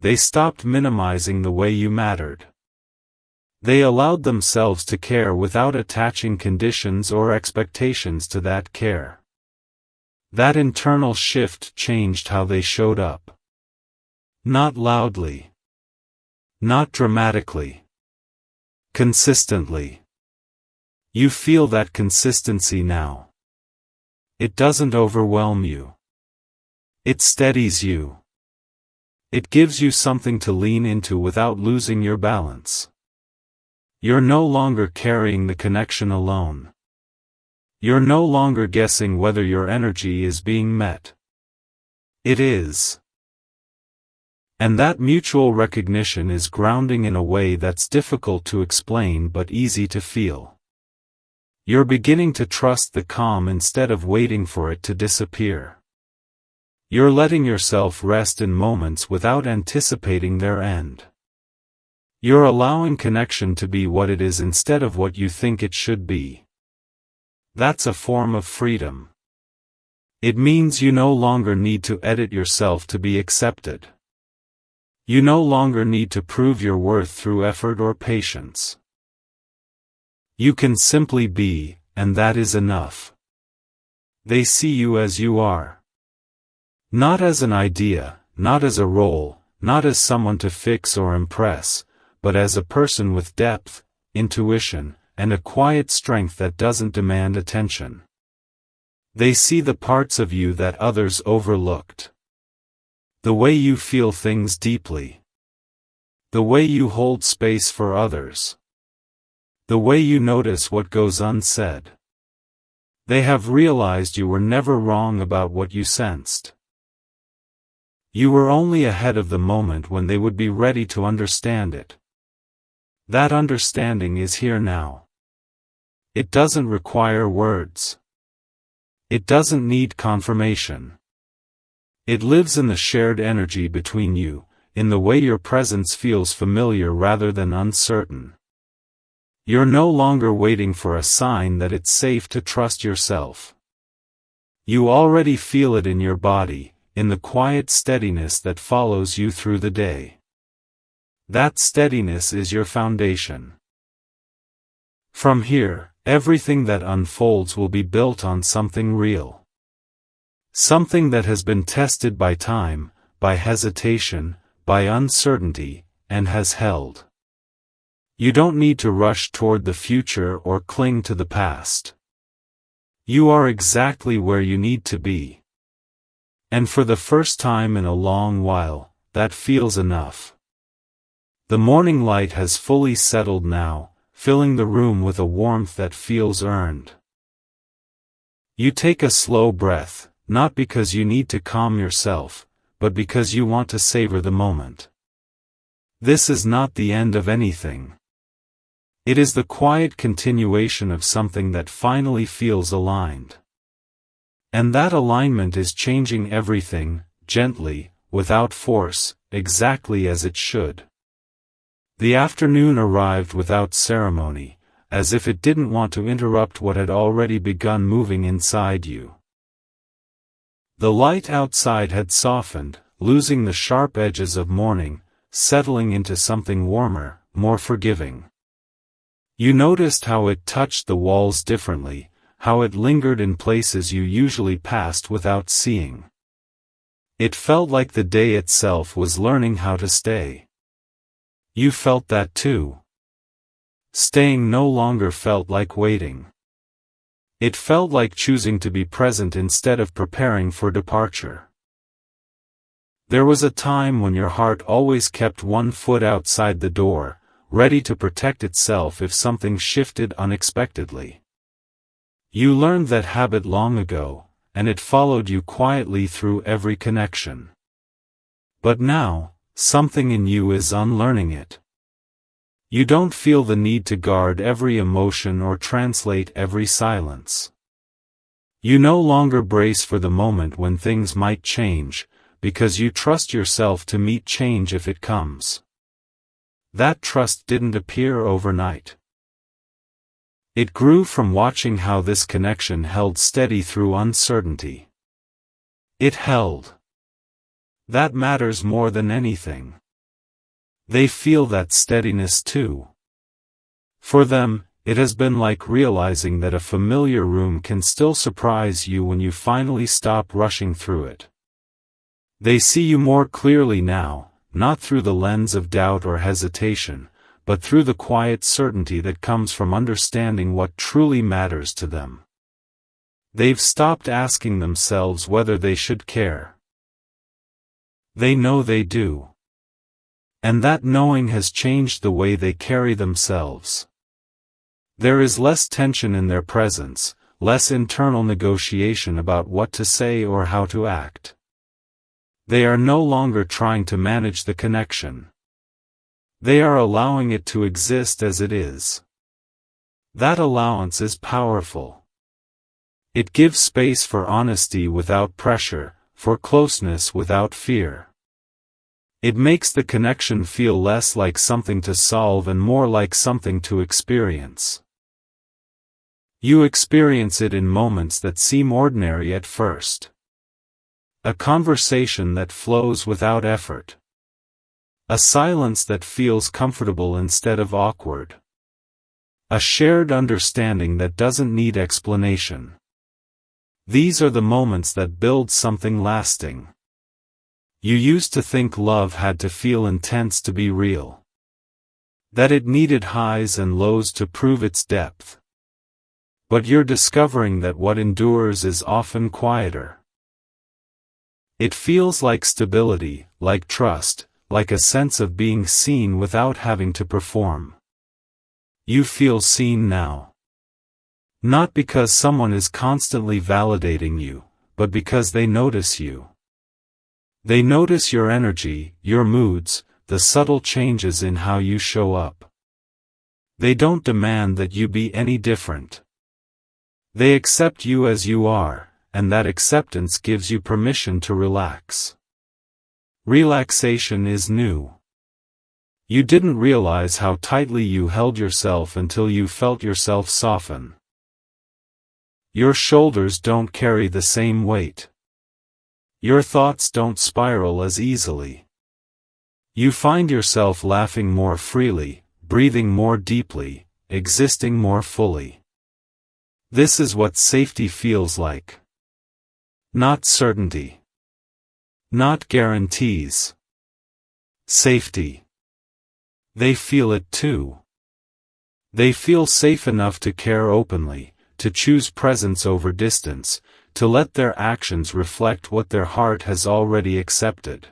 They stopped minimizing the way you mattered. They allowed themselves to care without attaching conditions or expectations to that care. That internal shift changed how they showed up. Not loudly. Not dramatically. Consistently. You feel that consistency now. It doesn't overwhelm you. It steadies you. It gives you something to lean into without losing your balance. You're no longer carrying the connection alone. You're no longer guessing whether your energy is being met. It is. And that mutual recognition is grounding in a way that's difficult to explain but easy to feel. You're beginning to trust the calm instead of waiting for it to disappear. You're letting yourself rest in moments without anticipating their end. You're allowing connection to be what it is instead of what you think it should be. That's a form of freedom. It means you no longer need to edit yourself to be accepted. You no longer need to prove your worth through effort or patience. You can simply be, and that is enough. They see you as you are. Not as an idea, not as a role, not as someone to fix or impress, but as a person with depth, intuition, and a quiet strength that doesn't demand attention. They see the parts of you that others overlooked. The way you feel things deeply. The way you hold space for others. The way you notice what goes unsaid. They have realized you were never wrong about what you sensed. You were only ahead of the moment when they would be ready to understand it. That understanding is here now. It doesn't require words. It doesn't need confirmation. It lives in the shared energy between you, in the way your presence feels familiar rather than uncertain. You're no longer waiting for a sign that it's safe to trust yourself. You already feel it in your body, in the quiet steadiness that follows you through the day. That steadiness is your foundation. From here, everything that unfolds will be built on something real. Something that has been tested by time, by hesitation, by uncertainty, and has held. You don't need to rush toward the future or cling to the past. You are exactly where you need to be. And for the first time in a long while, that feels enough. The morning light has fully settled now, filling the room with a warmth that feels earned. You take a slow breath, not because you need to calm yourself, but because you want to savor the moment. This is not the end of anything. It is the quiet continuation of something that finally feels aligned. And that alignment is changing everything, gently, without force, exactly as it should. The afternoon arrived without ceremony, as if it didn't want to interrupt what had already begun moving inside you. The light outside had softened, losing the sharp edges of morning, settling into something warmer, more forgiving. You noticed how it touched the walls differently, how it lingered in places you usually passed without seeing. It felt like the day itself was learning how to stay. You felt that too. Staying no longer felt like waiting. It felt like choosing to be present instead of preparing for departure. There was a time when your heart always kept one foot outside the door, ready to protect itself if something shifted unexpectedly. You learned that habit long ago, and it followed you quietly through every connection. But now, something in you is unlearning it. You don't feel the need to guard every emotion or translate every silence. You no longer brace for the moment when things might change, because you trust yourself to meet change if it comes. That trust didn't appear overnight. It grew from watching how this connection held steady through uncertainty. It held. That matters more than anything. They feel that steadiness too. For them, it has been like realizing that a familiar room can still surprise you when you finally stop rushing through it. They see you more clearly now, not through the lens of doubt or hesitation, but through the quiet certainty that comes from understanding what truly matters to them. They've stopped asking themselves whether they should care. They know they do. And that knowing has changed the way they carry themselves. There is less tension in their presence, less internal negotiation about what to say or how to act. They are no longer trying to manage the connection. They are allowing it to exist as it is. That allowance is powerful. It gives space for honesty without pressure, for closeness without fear. It makes the connection feel less like something to solve and more like something to experience. You experience it in moments that seem ordinary at first. A conversation that flows without effort. A silence that feels comfortable instead of awkward. A shared understanding that doesn't need explanation. These are the moments that build something lasting. You used to think love had to feel intense to be real. That it needed highs and lows to prove its depth. But you're discovering that what endures is often quieter. It feels like stability, like trust, like a sense of being seen without having to perform. You feel seen now. Not because someone is constantly validating you, but because they notice you. They notice your energy, your moods, the subtle changes in how you show up. They don't demand that you be any different. They accept you as you are, and that acceptance gives you permission to relax. Relaxation is new. You didn't realize how tightly you held yourself until you felt yourself soften. Your shoulders don't carry the same weight. Your thoughts don't spiral as easily. You find yourself laughing more freely, breathing more deeply, existing more fully. This is what safety feels like. Not certainty. Not guarantees. Safety. They feel it too. They feel safe enough to care openly, to choose presence over distance, to let their actions reflect what their heart has already accepted.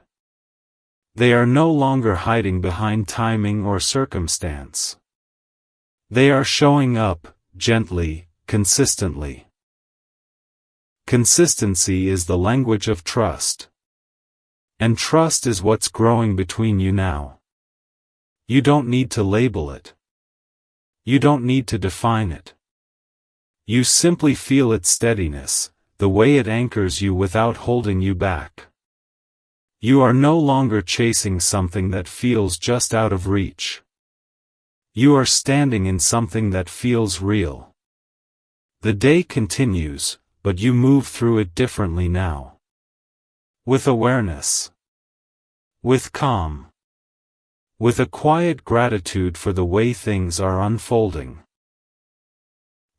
They are no longer hiding behind timing or circumstance. They are showing up, gently, consistently. Consistency is the language of trust. And trust is what's growing between you now. You don't need to label it. You don't need to define it. You simply feel its steadiness, the way it anchors you without holding you back. You are no longer chasing something that feels just out of reach. You are standing in something that feels real. The day continues, but you move through it differently now. With awareness. With calm. With a quiet gratitude for the way things are unfolding.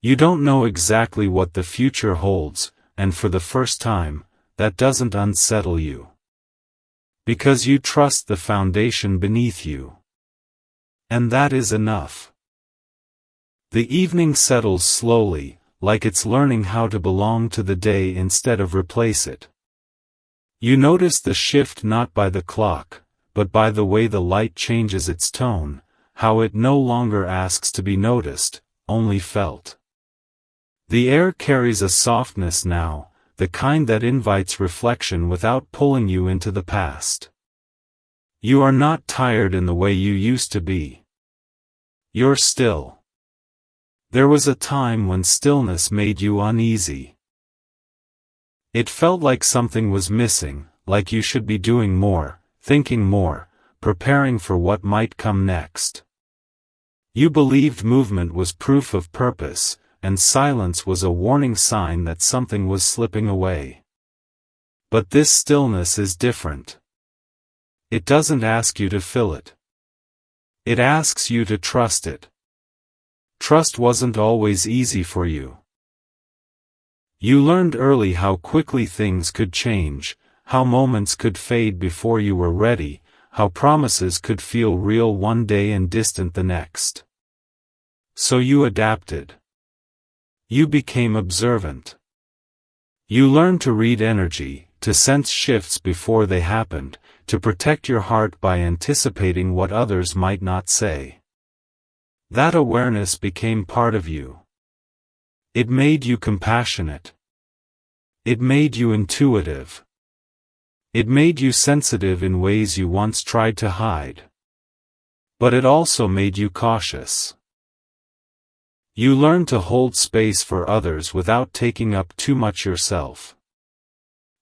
You don't know exactly what the future holds, and for the first time, that doesn't unsettle you. Because you trust the foundation beneath you. And that is enough. The evening settles slowly, like it's learning how to belong to the day instead of replace it. You notice the shift not by the clock, but by the way the light changes its tone, how it no longer asks to be noticed, only felt. The air carries a softness now, the kind that invites reflection without pulling you into the past. You are not tired in the way you used to be. You're still. There was a time when stillness made you uneasy. It felt like something was missing, like you should be doing more, thinking more, preparing for what might come next. You believed movement was proof of purpose, and silence was a warning sign that something was slipping away. But this stillness is different. It doesn't ask you to fill it. It asks you to trust it. Trust wasn't always easy for you. You learned early how quickly things could change, how moments could fade before you were ready, how promises could feel real one day and distant the next. So you adapted. You became observant. You learned to read energy, to sense shifts before they happened, to protect your heart by anticipating what others might not say. That awareness became part of you. It made you compassionate. It made you intuitive. It made you sensitive in ways you once tried to hide. But it also made you cautious. You learned to hold space for others without taking up too much yourself.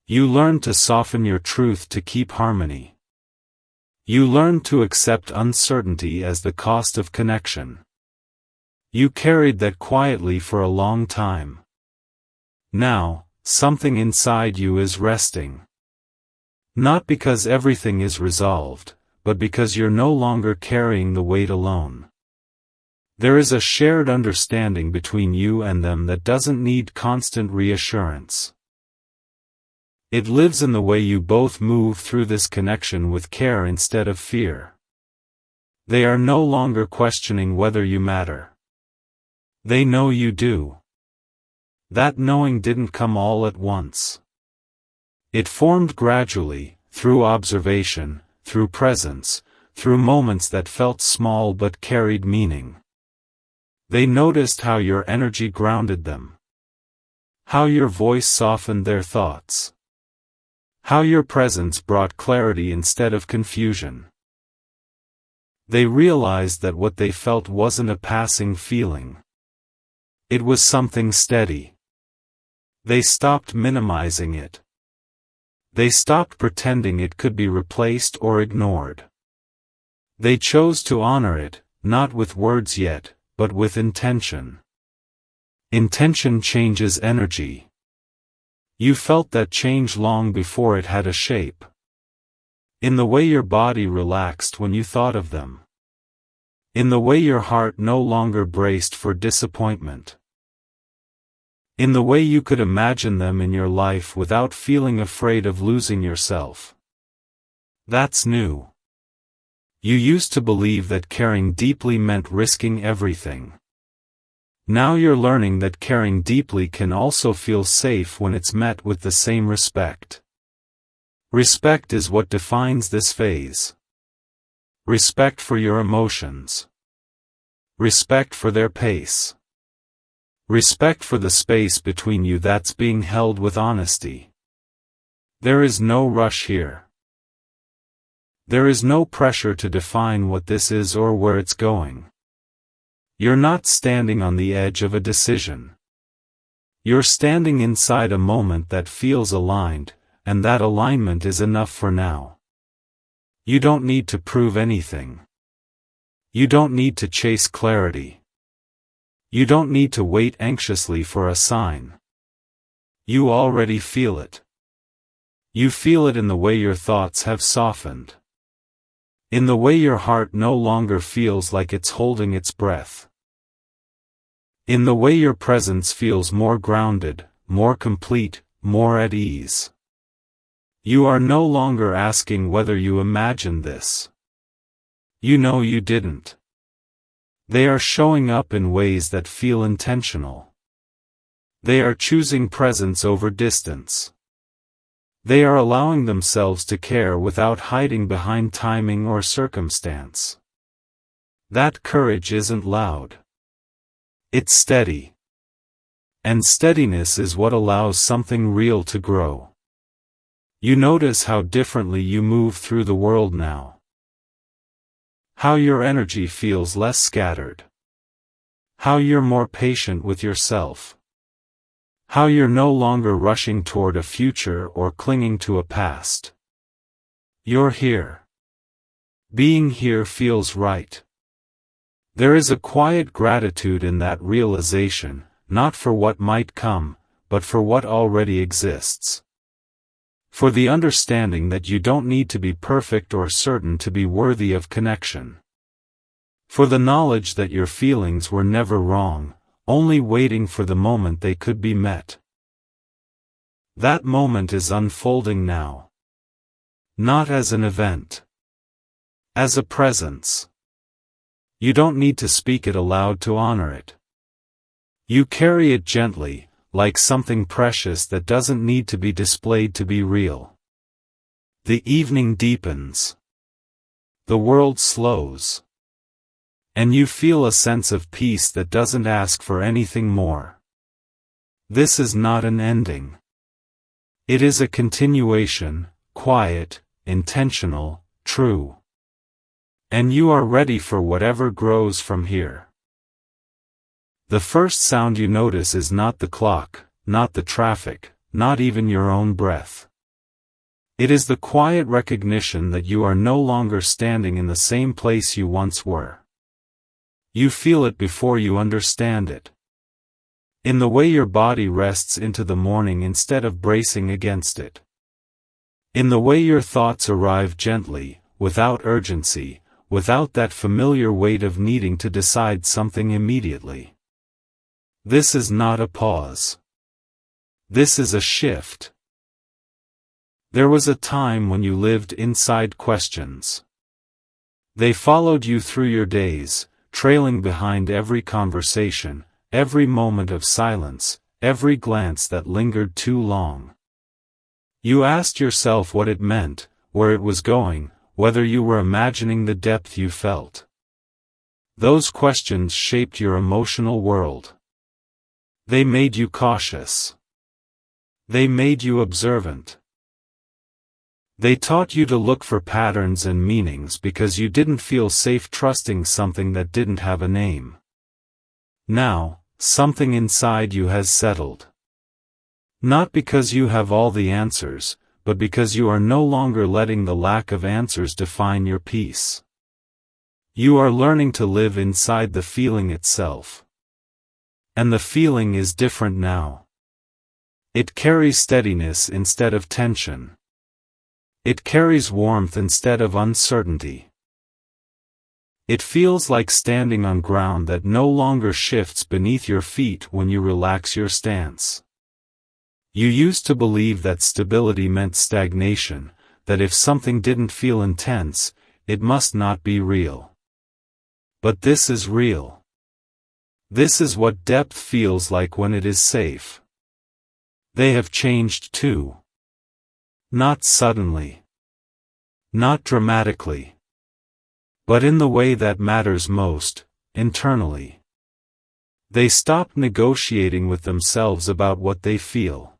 You learned to soften your truth to keep harmony. You learned to accept uncertainty as the cost of connection. You carried that quietly for a long time. Now, something inside you is resting. Not because everything is resolved, but because you're no longer carrying the weight alone. There is a shared understanding between you and them that doesn't need constant reassurance. It lives in the way you both move through this connection with care instead of fear. They are no longer questioning whether you matter. They know you do. That knowing didn't come all at once. It formed gradually, through observation, through presence, through moments that felt small but carried meaning. They noticed how your energy grounded them. How your voice softened their thoughts. How your presence brought clarity instead of confusion. They realized that what they felt wasn't a passing feeling. It was something steady. They stopped minimizing it. They stopped pretending it could be replaced or ignored. They chose to honor it, not with words yet, but with intention. Intention changes energy. You felt that change long before it had a shape. In the way your body relaxed when you thought of them. In the way your heart no longer braced for disappointment. In the way you could imagine them in your life without feeling afraid of losing yourself. That's new. You used to believe that caring deeply meant risking everything. Now you're learning that caring deeply can also feel safe when it's met with the same respect. Respect is what defines this phase. Respect for your emotions. Respect for their pace. Respect for the space between you that's being held with honesty. There is no rush here. There is no pressure to define what this is or where it's going. You're not standing on the edge of a decision. You're standing inside a moment that feels aligned, and that alignment is enough for now. You don't need to prove anything. You don't need to chase clarity. You don't need to wait anxiously for a sign. You already feel it. You feel it in the way your thoughts have softened. In the way your heart no longer feels like it's holding its breath. In the way your presence feels more grounded, more complete, more at ease. You are no longer asking whether you imagined this. You know you didn't. They are showing up in ways that feel intentional. They are choosing presence over distance. They are allowing themselves to care without hiding behind timing or circumstance. That courage isn't loud. It's steady. And steadiness is what allows something real to grow. You notice how differently you move through the world now. How your energy feels less scattered. How you're more patient with yourself. How you're no longer rushing toward a future or clinging to a past. You're here. Being here feels right. There is a quiet gratitude in that realization, not for what might come, but for what already exists. For the understanding that you don't need to be perfect or certain to be worthy of connection. For the knowledge that your feelings were never wrong, only waiting for the moment they could be met. That moment is unfolding now. Not as an event. As a presence. You don't need to speak it aloud to honor it. You carry it gently, like something precious that doesn't need to be displayed to be real. The evening deepens. The world slows. And you feel a sense of peace that doesn't ask for anything more. This is not an ending. It is a continuation, quiet, intentional, true. And you are ready for whatever grows from here. The first sound you notice is not the clock, not the traffic, not even your own breath. It is the quiet recognition that you are no longer standing in the same place you once were. You feel it before you understand it. In the way your body rests into the morning instead of bracing against it. In the way your thoughts arrive gently, without urgency, without that familiar weight of needing to decide something immediately. This is not a pause. This is a shift. There was a time when you lived inside questions. They followed you through your days, trailing behind every conversation, every moment of silence, every glance that lingered too long. You asked yourself what it meant, where it was going, whether you were imagining the depth you felt. Those questions shaped your emotional world. They made you cautious. They made you observant. They taught you to look for patterns and meanings because you didn't feel safe trusting something that didn't have a name. Now, something inside you has settled. Not because you have all the answers, but because you are no longer letting the lack of answers define your peace. You are learning to live inside the feeling itself. And the feeling is different now. It carries steadiness instead of tension. It carries warmth instead of uncertainty. It feels like standing on ground that no longer shifts beneath your feet when you relax your stance. You used to believe that stability meant stagnation, that if something didn't feel intense, it must not be real. But this is real. This is what depth feels like when it is safe. They have changed too. Not suddenly. Not dramatically. But in the way that matters most, internally. They stopped negotiating with themselves about what they feel.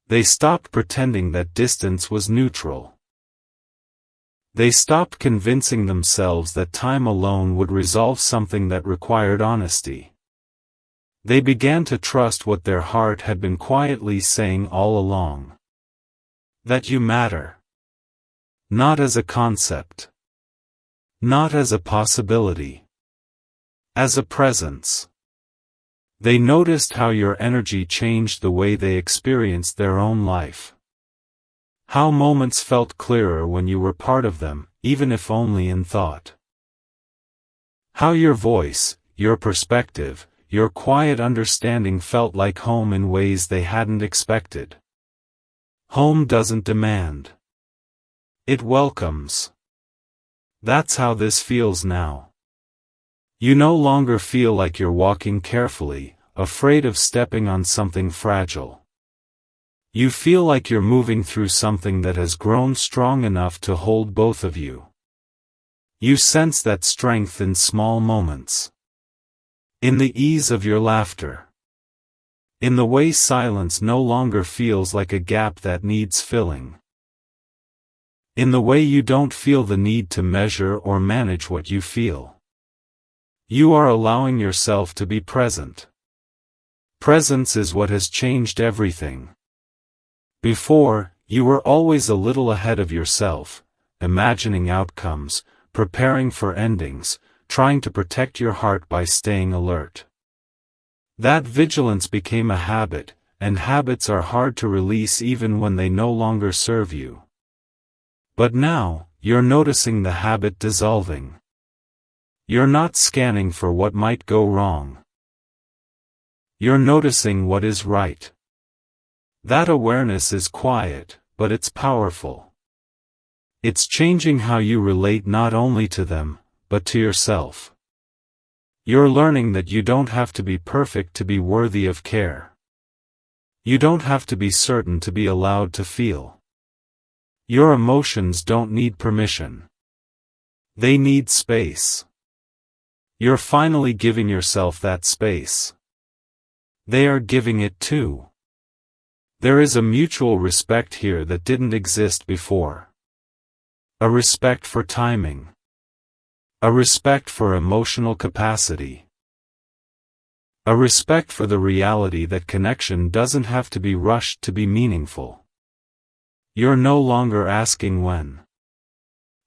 They stopped pretending that distance was neutral. They stopped convincing themselves that time alone would resolve something that required honesty. They began to trust what their heart had been quietly saying all along. That you matter. Not as a concept. Not as a possibility. As a presence. They noticed how your energy changed the way they experienced their own life. How moments felt clearer when you were part of them, even if only in thought. How your voice, your perspective, your quiet understanding felt like home in ways they hadn't expected. Home doesn't demand. It welcomes. That's how this feels now. You no longer feel like you're walking carefully, afraid of stepping on something fragile. You feel like you're moving through something that has grown strong enough to hold both of you. You sense that strength in small moments. In the ease of your laughter. In the way silence no longer feels like a gap that needs filling. In the way you don't feel the need to measure or manage what you feel. You are allowing yourself to be present. Presence is what has changed everything. Before, you were always a little ahead of yourself, imagining outcomes, preparing for endings, trying to protect your heart by staying alert. That vigilance became a habit, and habits are hard to release even when they no longer serve you. But now, you're noticing the habit dissolving. You're not scanning for what might go wrong. You're noticing what is right. That awareness is quiet, but it's powerful. It's changing how you relate not only to them, but to yourself. You're learning that you don't have to be perfect to be worthy of care. You don't have to be certain to be allowed to feel. Your emotions don't need permission. They need space. You're finally giving yourself that space. They are giving it too. There is a mutual respect here that didn't exist before. A respect for timing. A respect for emotional capacity. A respect for the reality that connection doesn't have to be rushed to be meaningful. You're no longer asking when.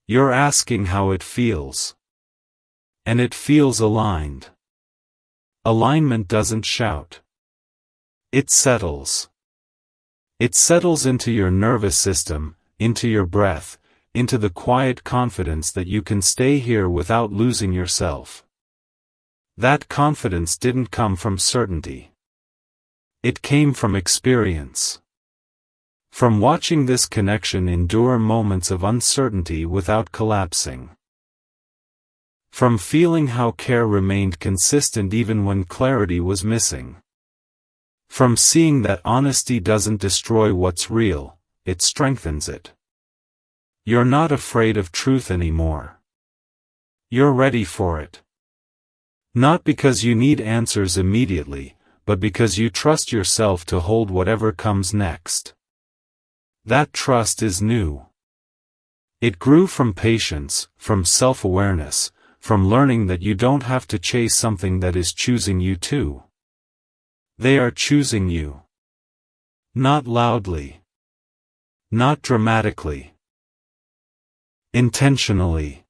You're asking how it feels. And it feels aligned. Alignment doesn't shout. It settles. It settles into your nervous system, into your breath, into the quiet confidence that you can stay here without losing yourself. That confidence didn't come from certainty. It came from experience. From watching this connection endure moments of uncertainty without collapsing. From feeling how care remained consistent even when clarity was missing. From seeing that honesty doesn't destroy what's real, it strengthens it. You're not afraid of truth anymore. You're ready for it. Not because you need answers immediately, but because you trust yourself to hold whatever comes next. That trust is new. It grew from patience, from self-awareness, from learning that you don't have to chase something that is choosing you too. They are choosing you. Not loudly. Not dramatically. Intentionally.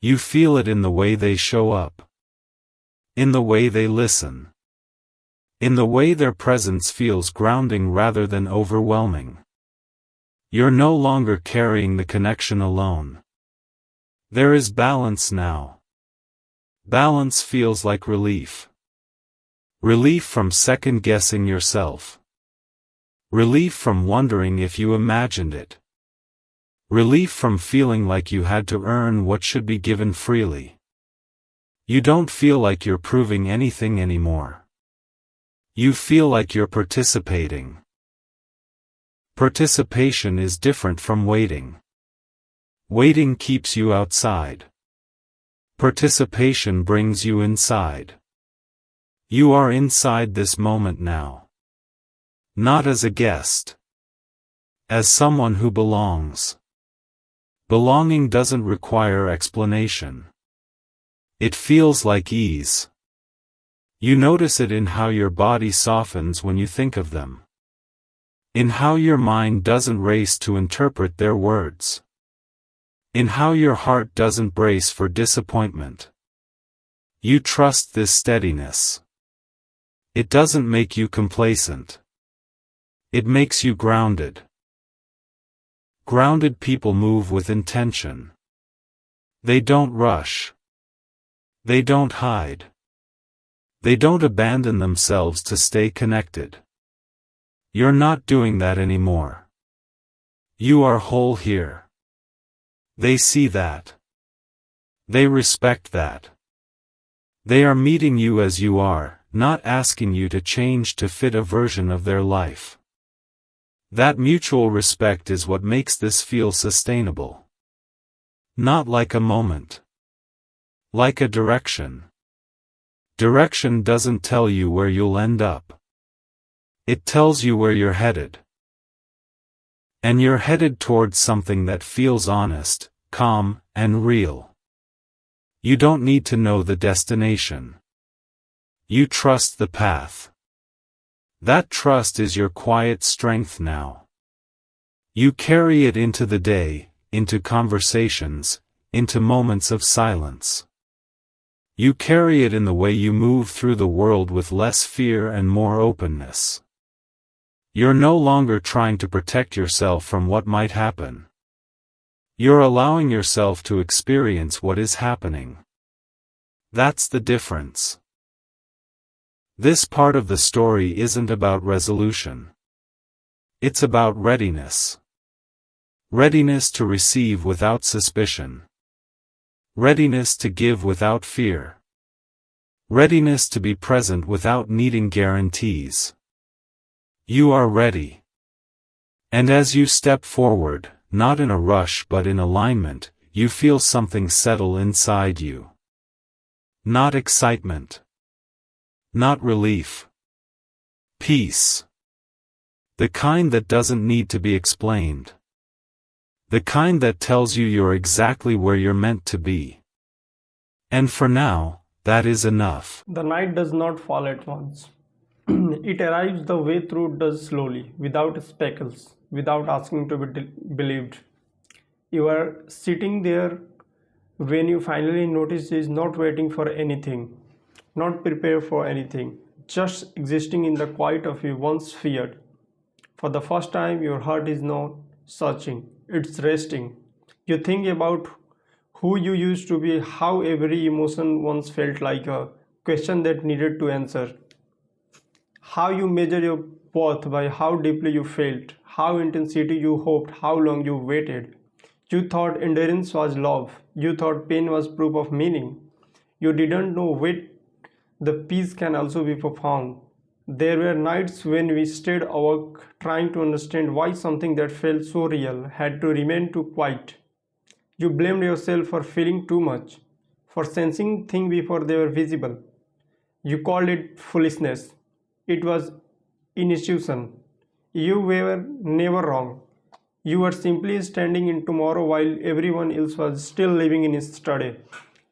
You feel it in the way they show up. In the way they listen. In the way their presence feels grounding rather than overwhelming. You're no longer carrying the connection alone. There is balance now. Balance feels like relief. Relief from second-guessing yourself. Relief from wondering if you imagined it. Relief from feeling like you had to earn what should be given freely. You don't feel like you're proving anything anymore. You feel like you're participating. Participation is different from waiting. Waiting keeps you outside. Participation brings you inside. You are inside this moment now. Not as a guest. As someone who belongs. Belonging doesn't require explanation. It feels like ease. You notice it in how your body softens when you think of them. In how your mind doesn't race to interpret their words. In how your heart doesn't brace for disappointment. You trust this steadiness. It doesn't make you complacent. It makes you grounded. Grounded people move with intention. They don't rush. They don't hide. They don't abandon themselves to stay connected. You're not doing that anymore. You are whole here. They see that. They respect that. They are meeting you as you are, not asking you to change to fit a version of their life. That mutual respect is what makes this feel sustainable. Not like a moment. Like a direction. Direction doesn't tell you where you'll end up. It tells you where you're headed. And you're headed towards something that feels honest, calm, and real. You don't need to know the destination. You trust the path. That trust is your quiet strength now. You carry it into the day, into conversations, into moments of silence. You carry it in the way you move through the world with less fear and more openness. You're no longer trying to protect yourself from what might happen. You're allowing yourself to experience what is happening. That's the difference. This part of the story isn't about resolution. It's about readiness. Readiness to receive without suspicion. Readiness to give without fear. Readiness to be present without needing guarantees. You are ready. And as you step forward, not in a rush but in alignment, you feel something settle inside you. Not excitement. Not relief. Peace. The kind that doesn't need to be explained. The kind that tells you you're exactly where you're meant to be. And for now, that is enough. The night does not fall at once. It arrives the way truth does slowly, without speckles, without asking to be believed. You are sitting there when you finally notice is not waiting for anything, not prepared for anything, just existing in the quiet of you once feared. For the first time, your heart is not searching, it's resting. You think about who you used to be, how every emotion once felt like a question that needed to answer, how you measure your worth by how deeply you felt, how intensity you hoped, how long you waited. You thought endurance was love. You thought pain was proof of meaning. You didn't know wait, the peace can also be profound. There were nights when we stayed awake trying to understand why something that felt so real had to remain too quiet. You blamed yourself for feeling too much, for sensing things before they were visible. You called it foolishness. It was intuition. You were never wrong. You were simply standing in tomorrow while everyone else was still living in yesterday.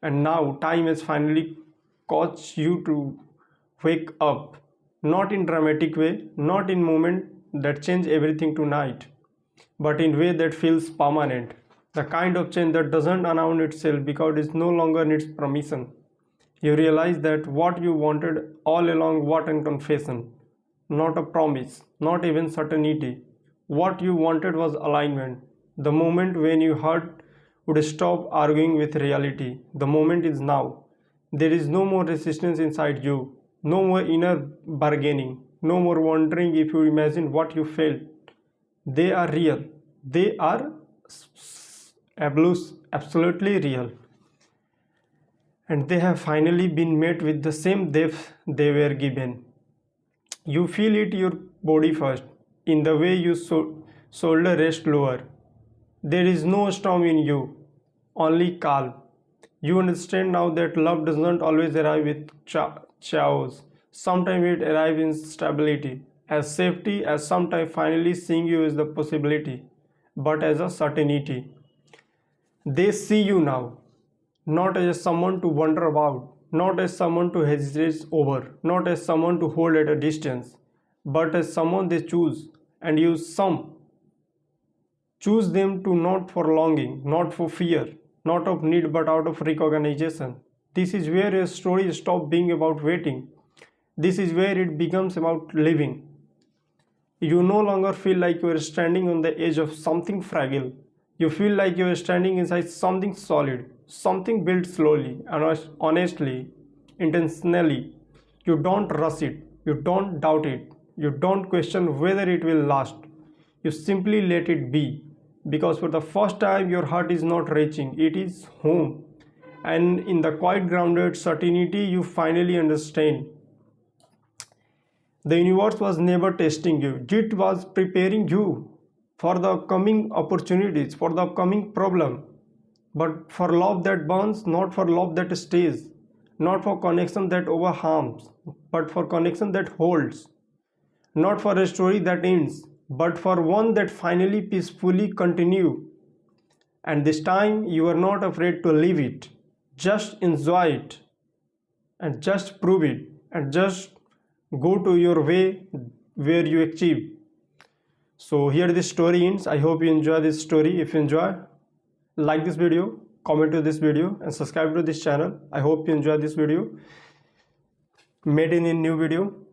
And now time has finally caused you to wake up. Not in dramatic way, not in moment that change everything tonight, but in way that feels permanent. The kind of change that doesn't announce itself because it no longer needs permission. You realize that what you wanted all along was a confession, not a promise, not even certainty. What you wanted was alignment. The moment when you heard would stop arguing with reality. The moment is now. There is no more resistance inside you, no more inner bargaining, no more wondering if you imagine what you felt. They are real. They are absolutely real. And they have finally been met with the same depth they were given. You feel it your body first, in the way your shoulder rests lower. There is no storm in you, only calm. You understand now that love does not always arrive with chaos. Sometimes it arrives in stability, as safety, as sometimes finally seeing you as the possibility, but as a certainty. They see you now, not as someone to wonder about, not as someone to hesitate over, not as someone to hold at a distance, but as someone they choose, and you some choose them to not for longing, not for fear, not of need but out of recognition. This is where your story stops being about waiting. This is where it becomes about living. You no longer feel like you are standing on the edge of something fragile. You feel like you are standing inside something solid, something built slowly, honestly, intentionally. You don't rush it, you don't doubt it, you don't question whether it will last. You simply let it be. Because for the first time, your heart is not reaching, it is home. And in the quiet, grounded certainty, you finally understand. The universe was never testing you, it was preparing you for the upcoming opportunities, for the upcoming problem. But for love that burns, not for love that stays, not for connection that overharms, but for connection that holds, not for a story that ends, but for one that finally peacefully continue. And this time you are not afraid to leave it. Just enjoy it and just prove it and just go to your way where you achieve. So here this story ends. I hope you enjoy this story. If you enjoy, like this video, comment to this video and subscribe to this channel. I hope you enjoy this video. Meet in a new video.